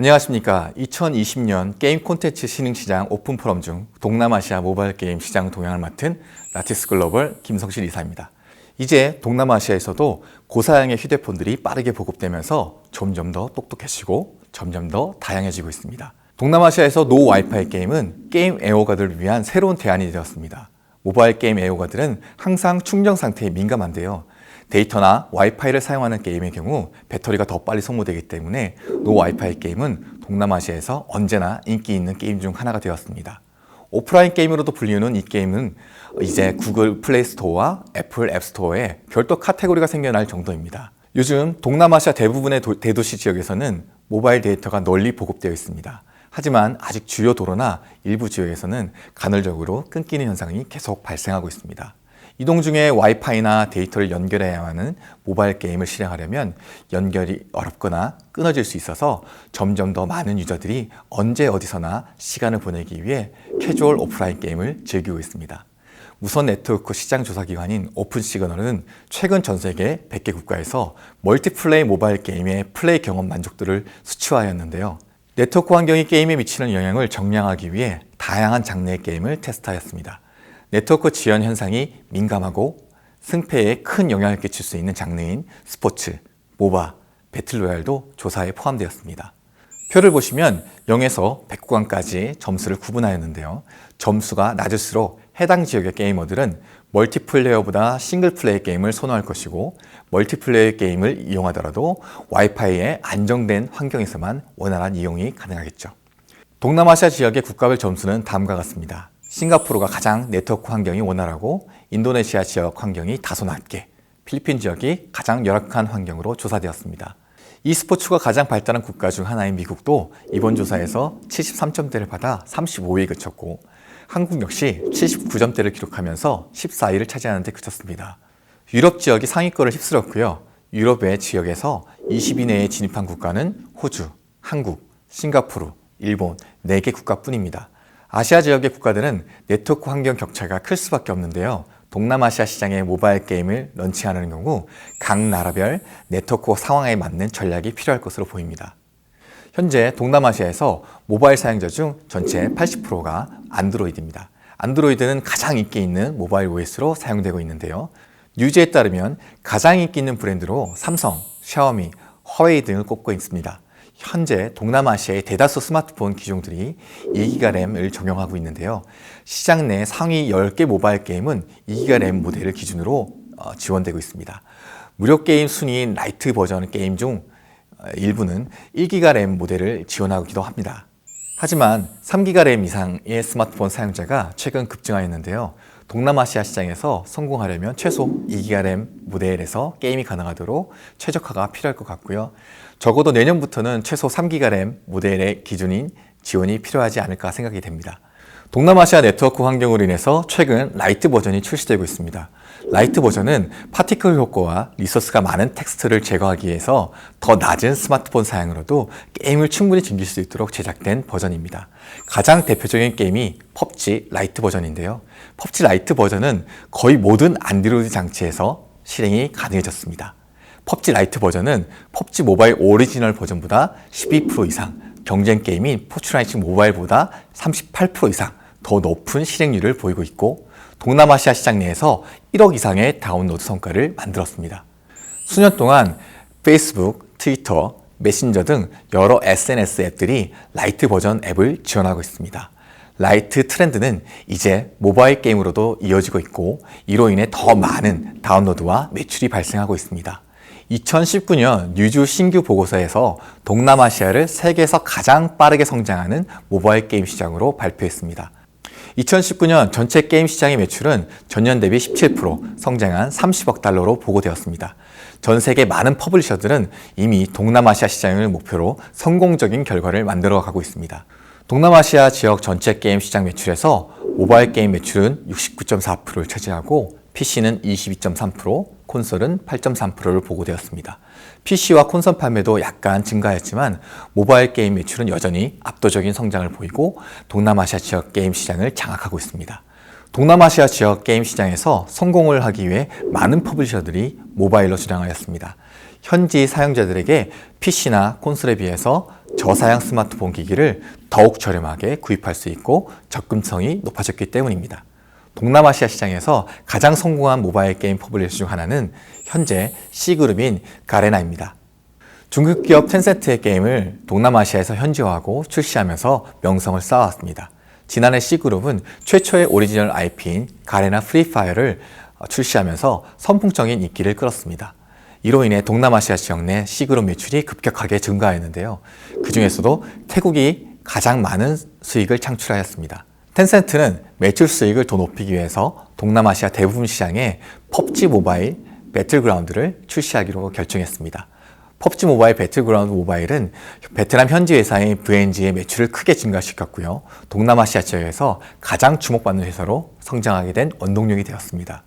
안녕하십니까. 2020년 게임 콘텐츠 신흥시장 오픈 포럼 중 동남아시아 모바일 게임 시장 동향을 맡은 라티스 글로벌 김성실 이사입니다. 이제 동남아시아에서도 고사양의 휴대폰들이 빠르게 보급되면서 점점 더 똑똑해지고 점점 더 다양해지고 있습니다. 동남아시아에서 노 와이파이 게임은 게임 애호가들을 위한 새로운 대안이 되었습니다. 모바일 게임 애호가들은 항상 충전 상태에 민감한데요. 데이터나 와이파이를 사용하는 게임의 경우 배터리가 더 빨리 소모되기 때문에 노 와이파이 게임은 동남아시아에서 언제나 인기 있는 게임 중 하나가 되었습니다. 오프라인 게임으로도 불리우는 이 게임은 이제 구글 플레이 스토어와 애플 앱 스토어에 별도 카테고리가 생겨날 정도입니다. 요즘 동남아시아 대부분의 대도시 지역에서는 모바일 데이터가 널리 보급되어 있습니다. 하지만 아직 주요 도로나 일부 지역에서는 간헐적으로 끊기는 현상이 계속 발생하고 있습니다. 이동 중에 와이파이나 데이터를 연결해야 하는 모바일 게임을 실행하려면 연결이 어렵거나 끊어질 수 있어서 점점 더 많은 유저들이 언제 어디서나 시간을 보내기 위해 캐주얼 오프라인 게임을 즐기고 있습니다. 무선 네트워크 시장 조사 기관인 오픈시그널은 최근 전 세계 100개 국가에서 멀티플레이 모바일 게임의 플레이 경험 만족도를 수치화하였는데요. 네트워크 환경이 게임에 미치는 영향을 정량하기 위해 다양한 장르의 게임을 테스트하였습니다. 네트워크 지연 현상이 민감하고 승패에 큰 영향을 끼칠 수 있는 장르인 스포츠, 모바, 배틀로얄도 조사에 포함되었습니다. 표를 보시면 0에서 100구간까지 점수를 구분하였는데요. 점수가 낮을수록 해당 지역의 게이머들은 멀티플레이어보다 싱글플레이 게임을 선호할 것이고 멀티플레이 게임을 이용하더라도 와이파이의 안정된 환경에서만 원활한 이용이 가능하겠죠. 동남아시아 지역의 국가별 점수는 다음과 같습니다. 싱가포르가 가장 네트워크 환경이 원활하고 인도네시아 지역 환경이 다소 낮게, 필리핀 지역이 가장 열악한 환경으로 조사되었습니다. e스포츠가 가장 발달한 국가 중 하나인 미국도 이번 조사에서 73점대를 받아 35위에 그쳤고 한국 역시 79점대를 기록하면서 14위를 차지하는 데 그쳤습니다. 유럽 지역이 상위권을 휩쓸었고요. 유럽 외 지역에서 20위 내에 진입한 국가는 호주, 한국, 싱가포르, 일본 4개 국가뿐입니다. 아시아 지역의 국가들은 네트워크 환경 격차가 클 수밖에 없는데요. 동남아시아 시장에 모바일 게임을 런칭하는 경우 각 나라별 네트워크 상황에 맞는 전략이 필요할 것으로 보입니다. 현재 동남아시아에서 모바일 사용자 중 전체 80%가 안드로이드입니다. 안드로이드는 가장 인기 있는 모바일 OS로 사용되고 있는데요. 뉴즈에 따르면 가장 인기 있는 브랜드로 삼성, 샤오미, 화웨이 등을 꼽고 있습니다. 현재 동남아시아의 대다수 스마트폰 기종들이 2기가 램을 적용하고 있는데요. 시장 내 상위 10개 모바일 게임은 2기가 램 모델을 기준으로 지원되고 있습니다. 무료 게임 순위인 라이트 버전 게임 중 일부는 1기가 램 모델을 지원하기도 합니다. 하지만 3기가 램 이상의 스마트폰 사용자가 최근 급증하였는데요. 동남아시아 시장에서 성공하려면 최소 2기가 램 모델에서 게임이 가능하도록 최적화가 필요할 것 같고요. 적어도 내년부터는 최소 3기가 램 모델의 기준인 지원이 필요하지 않을까 생각이 됩니다. 동남아시아 네트워크 환경으로 인해서 최근 라이트 버전이 출시되고 있습니다. 라이트 버전은 파티클 효과와 리소스가 많은 텍스트를 제거하기 위해서 더 낮은 스마트폰 사양으로도 게임을 충분히 즐길 수 있도록 제작된 버전입니다. 가장 대표적인 게임이 펍지 라이트 버전인데요. 펍지 라이트 버전은 거의 모든 안드로이드 장치에서 실행이 가능해졌습니다. 펍지 라이트 버전은 펍지 모바일 오리지널 버전보다 12% 이상, 경쟁 게임인 포트나이트 모바일보다 38% 이상 더 높은 실행률을 보이고 있고 동남아시아 시장 내에서 1억 이상의 다운로드 성과를 만들었습니다. 수년 동안 페이스북, 트위터, 메신저 등 여러 SNS 앱들이 라이트 버전 앱을 지원하고 있습니다. 라이트 트렌드는 이제 모바일 게임으로도 이어지고 있고 이로 인해 더 많은 다운로드와 매출이 발생하고 있습니다. 2019년 뉴즈 신규 보고서에서 동남아시아를 세계에서 가장 빠르게 성장하는 모바일 게임 시장으로 발표했습니다. 2019년 전체 게임 시장의 매출은 전년 대비 17% 성장한 30억 달러로 보고되었습니다. 전 세계 많은 퍼블리셔들은 이미 동남아시아 시장을 목표로 성공적인 결과를 만들어가고 있습니다. 동남아시아 지역 전체 게임 시장 매출에서 모바일 게임 매출은 69.4%를 차지하고 PC는 22.3%, 콘솔은 8.3%를 보고되었습니다. PC와 콘솔 판매도 약간 증가했지만 모바일 게임 매출은 여전히 압도적인 성장을 보이고 동남아시아 지역 게임 시장을 장악하고 있습니다. 동남아시아 지역 게임 시장에서 성공을 하기 위해 많은 퍼블리셔들이 모바일로 주량하였습니다. 현지 사용자들에게 PC나 콘솔에 비해서 저사양 스마트폰 기기를 더욱 저렴하게 구입할 수 있고 접근성이 높아졌기 때문입니다. 동남아시아 시장에서 가장 성공한 모바일 게임 퍼블리셔 중 하나는 현재 C그룹인 가레나입니다. 중국 기업 텐센트의 게임을 동남아시아에서 현지화하고 출시하면서 명성을 쌓아왔습니다. 지난해 C그룹은 최초의 오리지널 IP인 가레나 프리파이어를 출시하면서 선풍적인 인기를 끌었습니다. 이로 인해 동남아시아 지역 내 C그룹 매출이 급격하게 증가했는데요. 그 중에서도 태국이 가장 많은 수익을 창출하였습니다. 텐센트는 매출 수익을 더 높이기 위해서 동남아시아 대부분 시장에 PUBG 모바일 배틀그라운드를 출시하기로 결정했습니다. PUBG 모바일 배틀그라운드 모바일은 베트남 현지 회사인 VNG의 매출을 크게 증가시켰고요. 동남아시아 지역에서 가장 주목받는 회사로 성장하게 된 원동력이 되었습니다.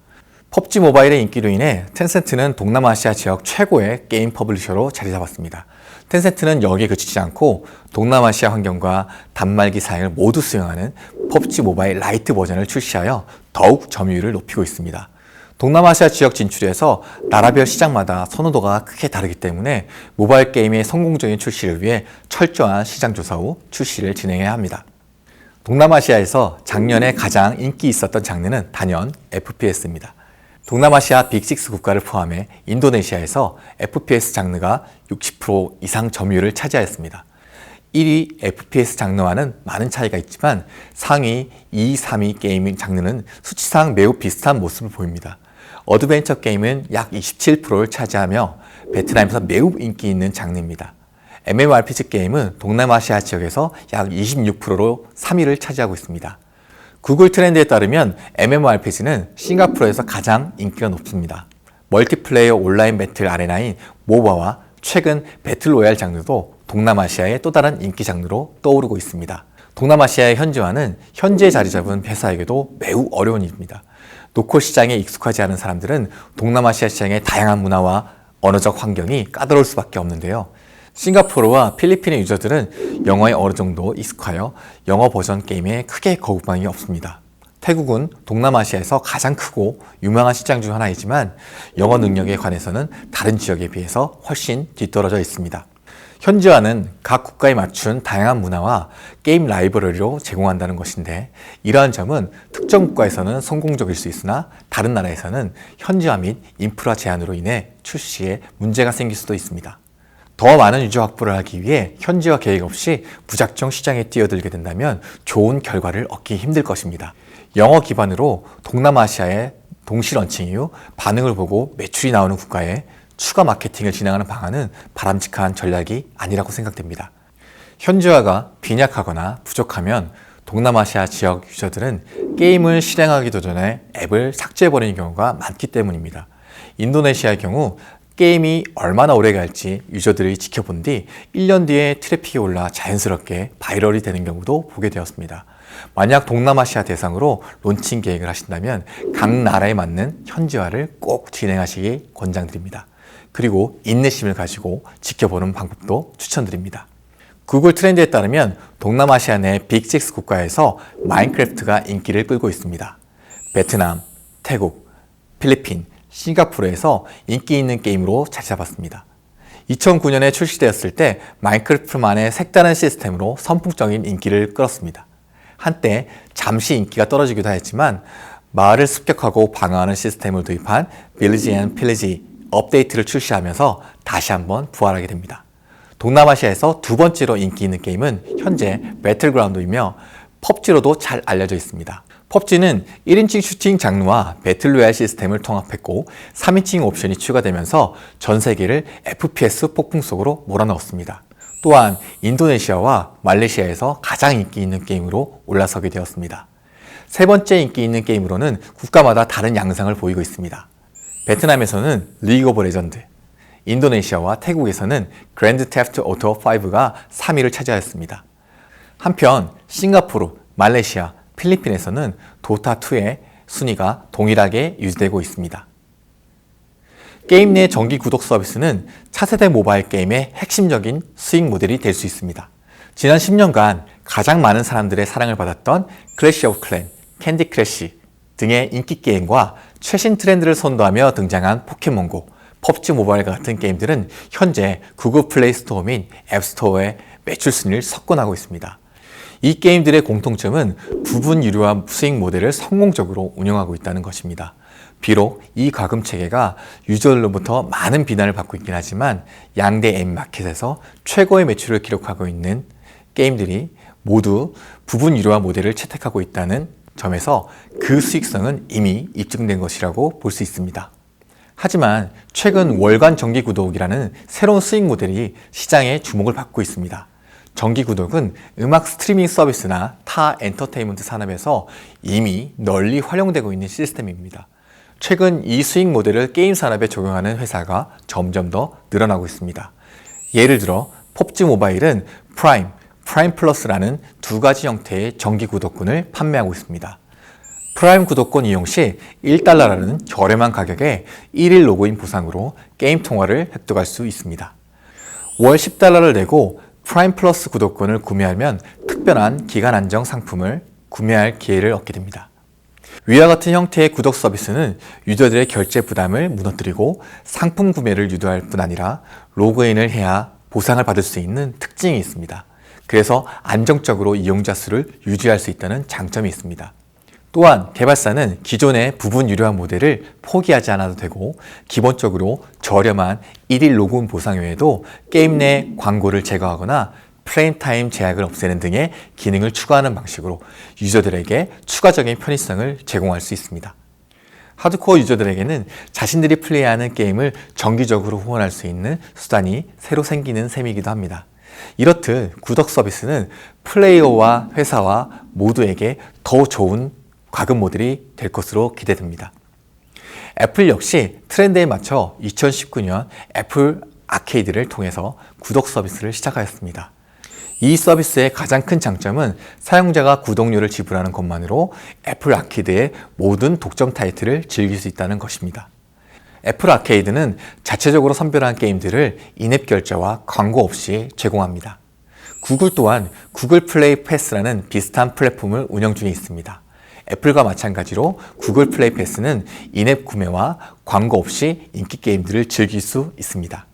PUBG 모바일의 인기로 인해 텐센트는 동남아시아 지역 최고의 게임 퍼블리셔로 자리 잡았습니다. 텐센트는 여기에 그치지 않고 동남아시아 환경과 단말기 사양을 모두 수용하는 PUBG 모바일 라이트 버전을 출시하여 더욱 점유율을 높이고 있습니다. 동남아시아 지역 진출에서 나라별 시장마다 선호도가 크게 다르기 때문에 모바일 게임의 성공적인 출시를 위해 철저한 시장 조사 후 출시를 진행해야 합니다. 동남아시아에서 작년에 가장 인기 있었던 장르는 단연 FPS입니다. 동남아시아 빅6 국가를 포함해 인도네시아에서 FPS 장르가 60% 이상 점유율을 차지하였습니다. 1위 FPS 장르와는 많은 차이가 있지만 상위 2, 3위 게이밍 장르는 수치상 매우 비슷한 모습을 보입니다. 어드벤처 게임은 약 27%를 차지하며 베트남에서 매우 인기 있는 장르입니다. MMORPG 게임은 동남아시아 지역에서 약 26%로 3위를 차지하고 있습니다. 구글 트렌드에 따르면 MMORPG는 싱가포르에서 가장 인기가 높습니다. 멀티플레이어 온라인 배틀 아레나인 모바와 최근 배틀로얄 장르도 동남아시아의 또 다른 인기 장르로 떠오르고 있습니다. 동남아시아의 현지화는 현지에 자리 잡은 회사에게도 매우 어려운 일입니다. 노컬 시장에 익숙하지 않은 사람들은 동남아시아 시장의 다양한 문화와 언어적 환경이 까다로울 수밖에 없는데요. 싱가포르와 필리핀의 유저들은 영어에 어느 정도 익숙하여 영어 버전 게임에 크게 거부감이 없습니다. 태국은 동남아시아에서 가장 크고 유명한 시장 중 하나이지만 영어 능력에 관해서는 다른 지역에 비해서 훨씬 뒤떨어져 있습니다. 현지화는 각 국가에 맞춘 다양한 문화와 게임 라이브러리로 제공한다는 것인데 이러한 점은 특정 국가에서는 성공적일 수 있으나 다른 나라에서는 현지화 및 인프라 제한으로 인해 출시에 문제가 생길 수도 있습니다. 더 많은 유저 확보를 하기 위해 현지화 계획 없이 무작정 시장에 뛰어들게 된다면 좋은 결과를 얻기 힘들 것입니다. 영어 기반으로 동남아시아의 동시 런칭 이후 반응을 보고 매출이 나오는 국가에 추가 마케팅을 진행하는 방안은 바람직한 전략이 아니라고 생각됩니다. 현지화가 빈약하거나 부족하면 동남아시아 지역 유저들은 게임을 실행하기도 전에 앱을 삭제해버리는 경우가 많기 때문입니다. 인도네시아의 경우 게임이 얼마나 오래 갈지 유저들이 지켜본 뒤 1년 뒤에 트래픽이 올라 자연스럽게 바이럴이 되는 경우도 보게 되었습니다. 만약 동남아시아 대상으로 론칭 계획을 하신다면 각 나라에 맞는 현지화를 꼭 진행하시기 권장드립니다. 그리고 인내심을 가지고 지켜보는 방법도 추천드립니다. 구글 트렌드에 따르면 동남아시아 내 빅6 국가에서 마인크래프트가 인기를 끌고 있습니다. 베트남, 태국, 필리핀, 싱가포르에서 인기 있는 게임으로 자리 잡았습니다. 2009년에 출시되었을 때 마인크래프트만의 색다른 시스템으로 선풍적인 인기를 끌었습니다. 한때 잠시 인기가 떨어지기도 했지만 마을을 습격하고 방어하는 시스템을 도입한 빌리지 앤 필리지 업데이트를 출시하면서 다시 한번 부활하게 됩니다. 동남아시아에서 두 번째로 인기 있는 게임은 현재 배틀그라운드이며 펍지로도 잘 알려져 있습니다. 펍지는 1인칭 슈팅 장르와 배틀로얄 시스템을 통합했고 3인칭 옵션이 추가되면서 전 세계를 FPS 폭풍 속으로 몰아넣었습니다. 또한 인도네시아와 말레이시아에서 가장 인기 있는 게임으로 올라서게 되었습니다. 세 번째 인기 있는 게임으로는 국가마다 다른 양상을 보이고 있습니다. 베트남에서는 리그 오브 레전드, 인도네시아와 태국에서는 그랜드 테프트 오토 5가 3위를 차지하였습니다. 한편 싱가포르, 말레이시아, 필리핀에서는 도타2의 순위가 동일하게 유지되고 있습니다. 게임 내 정기 구독 서비스는 차세대 모바일 게임의 핵심적인 수익 모델이 될 수 있습니다. 지난 10년간 가장 많은 사람들의 사랑을 받았던 클래시 오브 클랜, 캔디 크래시 등의 인기 게임과 최신 트렌드를 선도하며 등장한 포켓몬고, PUBG 모바일과 같은 게임들은 현재 구글 플레이 스토어 및 앱스토어의 매출 순위를 석권하고 있습니다. 이 게임들의 공통점은 부분 유료화 수익 모델을 성공적으로 운영하고 있다는 것입니다. 비록 이 과금 체계가 유저들로부터 많은 비난을 받고 있긴 하지만 양대 앱 마켓에서 최고의 매출을 기록하고 있는 게임들이 모두 부분 유료화 모델을 채택하고 있다는 점에서 그 수익성은 이미 입증된 것이라고 볼 수 있습니다. 하지만 최근 월간 정기 구독이라는 새로운 수익 모델이 시장에 주목을 받고 있습니다. 정기 구독은 음악 스트리밍 서비스나 타 엔터테인먼트 산업에서 이미 널리 활용되고 있는 시스템입니다. 최근 이 수익 모델을 게임 산업에 적용하는 회사가 점점 더 늘어나고 있습니다. 예를 들어 PUBG 모바일은 프라임 플러스라는 두 가지 형태의 정기 구독권을 판매하고 있습니다. 프라임 구독권 이용 시 1달러라는 저렴한 가격에 1일 로그인 보상으로 게임 통화를 획득할 수 있습니다. 월 10달러를 내고 프라임 플러스 구독권을 구매하면 특별한 기간 한정 상품을 구매할 기회를 얻게 됩니다. 위와 같은 형태의 구독 서비스는 유저들의 결제 부담을 무너뜨리고 상품 구매를 유도할 뿐 아니라 로그인을 해야 보상을 받을 수 있는 특징이 있습니다. 그래서 안정적으로 이용자 수를 유지할 수 있다는 장점이 있습니다. 또한 개발사는 기존의 부분 유료화 모델을 포기하지 않아도 되고 기본적으로 저렴한 1일 로그인 보상 외에도 게임 내 광고를 제거하거나 프레임 타임 제약을 없애는 등의 기능을 추가하는 방식으로 유저들에게 추가적인 편의성을 제공할 수 있습니다. 하드코어 유저들에게는 자신들이 플레이하는 게임을 정기적으로 후원할 수 있는 수단이 새로 생기는 셈이기도 합니다. 이렇듯 구독 서비스는 플레이어와 회사와 모두에게 더 좋은 과금 모델이 될 것으로 기대됩니다. 애플 역시 트렌드에 맞춰 2019년 애플 아케이드를 통해서 구독 서비스를 시작하였습니다. 이 서비스의 가장 큰 장점은 사용자가 구독료를 지불하는 것만으로 애플 아케이드의 모든 독점 타이틀을 즐길 수 있다는 것입니다. 애플 아케이드는 자체적으로 선별한 게임들을 인앱 결제와 광고 없이 제공합니다. 구글 또한 구글 플레이 패스라는 비슷한 플랫폼을 운영 중에 있습니다. 애플과 마찬가지로 구글 플레이 패스는 인앱 구매와 광고 없이 인기 게임들을 즐길 수 있습니다.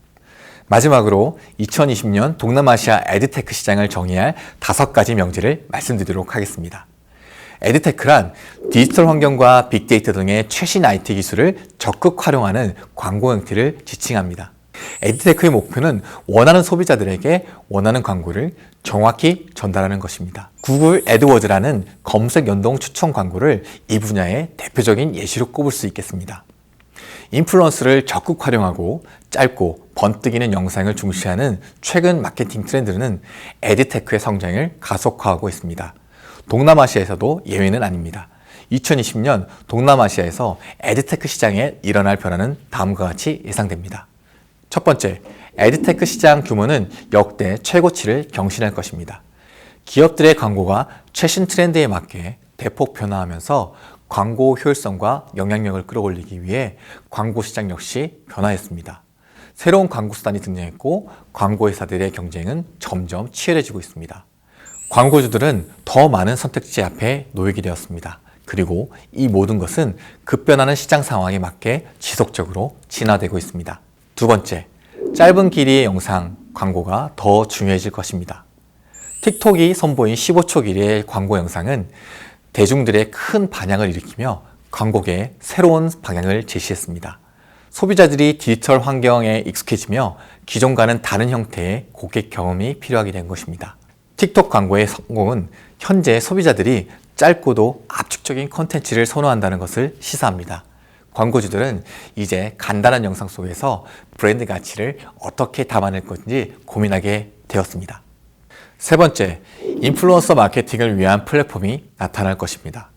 마지막으로 2020년 동남아시아 에드테크 시장을 정의할 5가지 명제를 말씀드리도록 하겠습니다. 에드테크란 디지털 환경과 빅데이터 등의 최신 IT 기술을 적극 활용하는 광고 형태를 지칭합니다. 에드테크의 목표는 원하는 소비자들에게 원하는 광고를 정확히 전달하는 것입니다. 구글 애드워즈라는 검색 연동 추천 광고를 이 분야의 대표적인 예시로 꼽을 수 있겠습니다. 인플루언서를 적극 활용하고 짧고 번뜩이는 영상을 중시하는 최근 마케팅 트렌드는 에드테크의 성장을 가속화하고 있습니다. 동남아시아에서도 예외는 아닙니다. 2020년 동남아시아에서 에드테크 시장에 일어날 변화는 다음과 같이 예상됩니다. 첫 번째, 에드테크 시장 규모는 역대 최고치를 경신할 것입니다. 기업들의 광고가 최신 트렌드에 맞게 대폭 변화하면서 광고 효율성과 영향력을 끌어올리기 위해 광고 시장 역시 변화했습니다. 새로운 광고 수단이 등장했고 광고 회사들의 경쟁은 점점 치열해지고 있습니다. 광고주들은 더 많은 선택지 앞에 놓이게 되었습니다. 그리고 이 모든 것은 급변하는 시장 상황에 맞게 지속적으로 진화되고 있습니다. 두 번째, 짧은 길이의 영상 광고가 더 중요해질 것입니다. 틱톡이 선보인 15초 길이의 광고 영상은 대중들의 큰 반향을 일으키며 광고계에 새로운 방향을 제시했습니다. 소비자들이 디지털 환경에 익숙해지며 기존과는 다른 형태의 고객 경험이 필요하게 된 것입니다. 틱톡 광고의 성공은 현재 소비자들이 짧고도 압축적인 콘텐츠를 선호한다는 것을 시사합니다. 광고주들은 이제 간단한 영상 속에서 브랜드 가치를 어떻게 담아낼 건지 고민하게 되었습니다. 세 번째, 인플루언서 마케팅을 위한 플랫폼이 나타날 것입니다.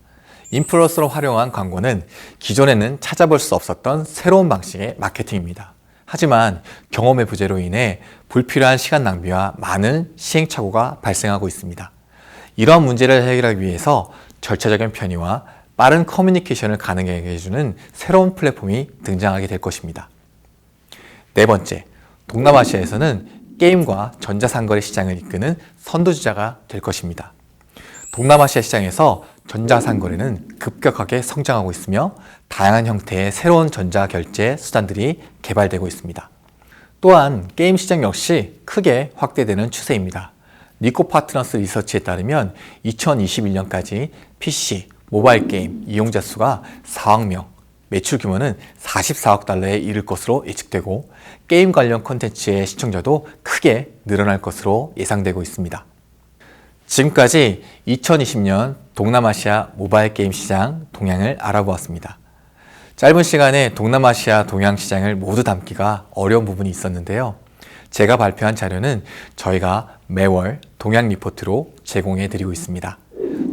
인플루언서로 활용한 광고는 기존에는 찾아볼 수 없었던 새로운 방식의 마케팅입니다. 하지만 경험의 부재로 인해 불필요한 시간 낭비와 많은 시행착오가 발생하고 있습니다. 이러한 문제를 해결하기 위해서 절차적인 편의와 빠른 커뮤니케이션을 가능하게 해주는 새로운 플랫폼이 등장하게 될 것입니다. 네 번째, 동남아시아에서는 게임과 전자상거래 시장을 이끄는 선두주자가 될 것입니다. 동남아시아 시장에서 전자상거래는 급격하게 성장하고 있으며 다양한 형태의 새로운 전자결제 수단들이 개발되고 있습니다. 또한 게임 시장 역시 크게 확대되는 추세입니다. 니코 파트너스 리서치에 따르면 2021년까지 PC, 모바일 게임 이용자 수가 4억 명, 매출 규모는 44억 달러에 이를 것으로 예측되고 게임 관련 콘텐츠의 시청자도 크게 늘어날 것으로 예상되고 있습니다. 지금까지 2020년 동남아시아 모바일 게임 시장 동향을 알아보았습니다. 짧은 시간에 동남아시아 동양 시장을 모두 담기가 어려운 부분이 있었는데요. 제가 발표한 자료는 저희가 매월 동향 리포트로 제공해 드리고 있습니다.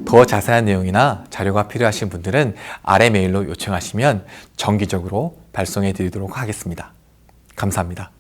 더 자세한 내용이나 자료가 필요하신 분들은 아래 메일로 요청하시면 정기적으로 발송해 드리도록 하겠습니다. 감사합니다.